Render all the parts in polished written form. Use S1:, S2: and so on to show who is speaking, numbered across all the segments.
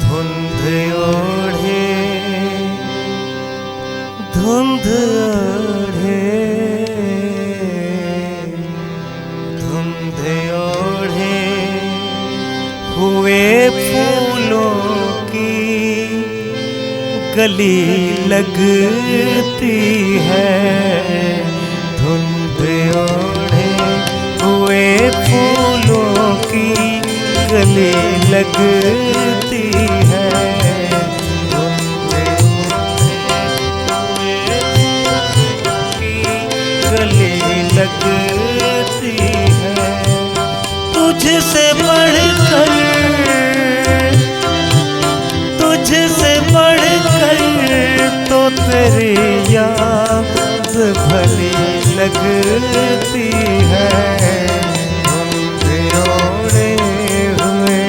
S1: धुंध ओढ़े धुंध ओढ़े धुंध ओढ़े हुए फूलों की गली लगती है। धुंध ओढ़े हुए फूलों की गली लगती है। गली लगती है। तुझसे बढ़कर तो तेरी याद भली लगती है। धुंध ओढ़े हुए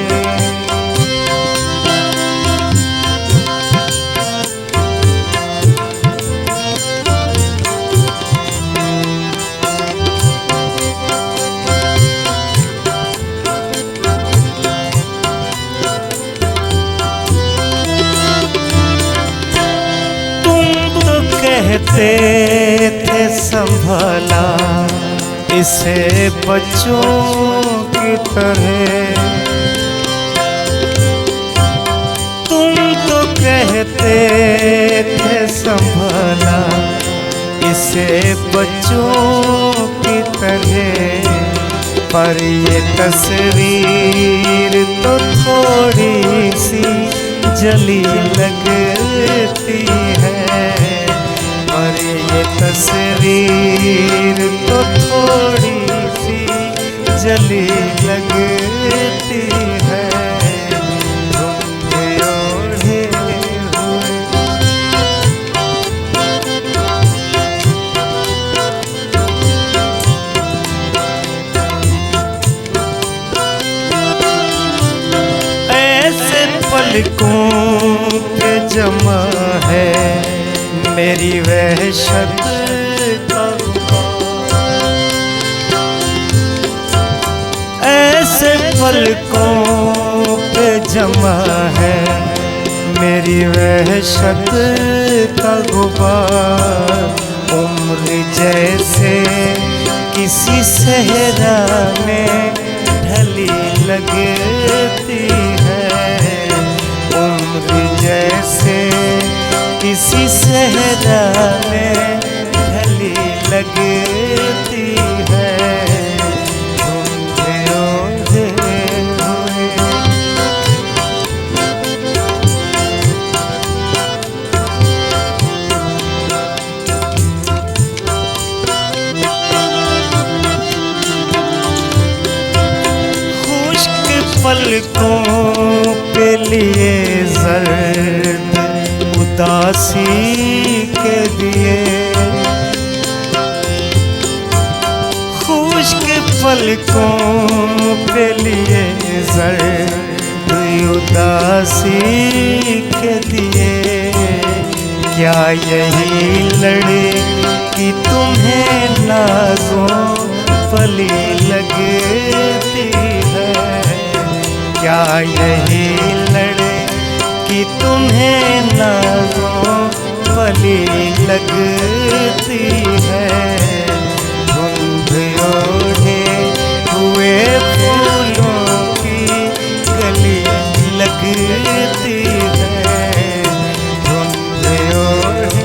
S1: कहते थे संभाला इसे बच्चों की तरह। तुम तो कहते थे संभाला इसे बच्चों की तरह। पर ये तस्वीर तो थोड़ी सी जली लगती है। और ये तस्वीर तो थोड़ी सी जली लगती है। धुंध ओढ़े हुए ऐसे पलकों पे जमा है मेरी वहशत का। ऐसे पलकों पे जमा है मेरी वहशत का गुबार। उम्र जैसे किसी सहरा में ढली लगती है। उम्र जैसे किसी सहरा में ढली लगती है। धुंध ओढ़े हुए खुश्क पलकों के लिए जर्द उदासी के दिए। खुश्क पलकों के लिए जर्द उदासी के दिए। क्या यही लड़की तुम्हें नाज़ों पली लगती है। क्या यही लड़की तुम्हें नाज़ों पली लगती है। धुंध ओढ़े हुए फूलों की गली लगती है। धुंध ओढ़े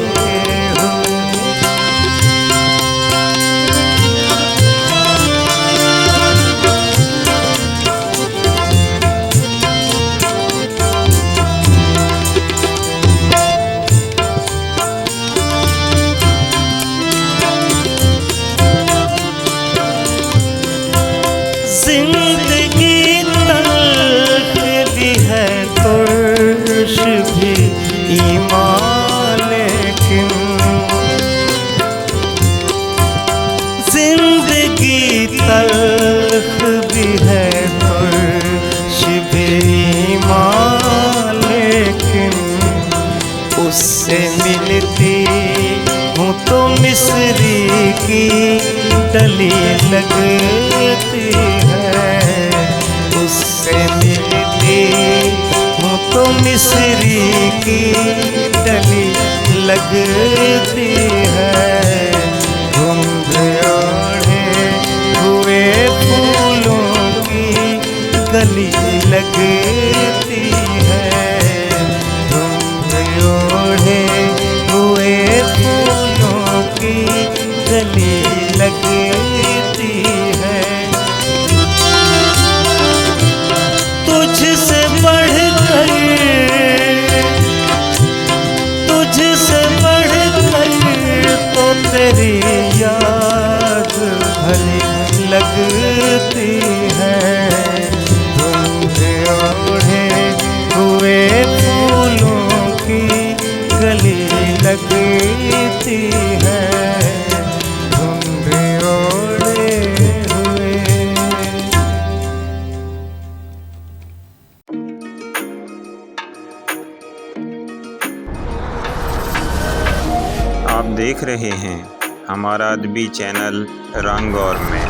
S1: की डली लगती है, उससे मिलती हूँ तो मिस्री की डली लगती है। घुंघ ओढ़े हुए फूलों की गली लगती है, घुंघ ओढ़े हुए फूलों की गली लगती है। तुझसे बढ़कर तो तेरी याद भली लगती है। घुंघ ओढ़े हुए फूलों की गली लगती है, घुंघ ओढ़े हुए।
S2: आप देख रहे हैं हमारा अदबी चैनल रंग और मैं।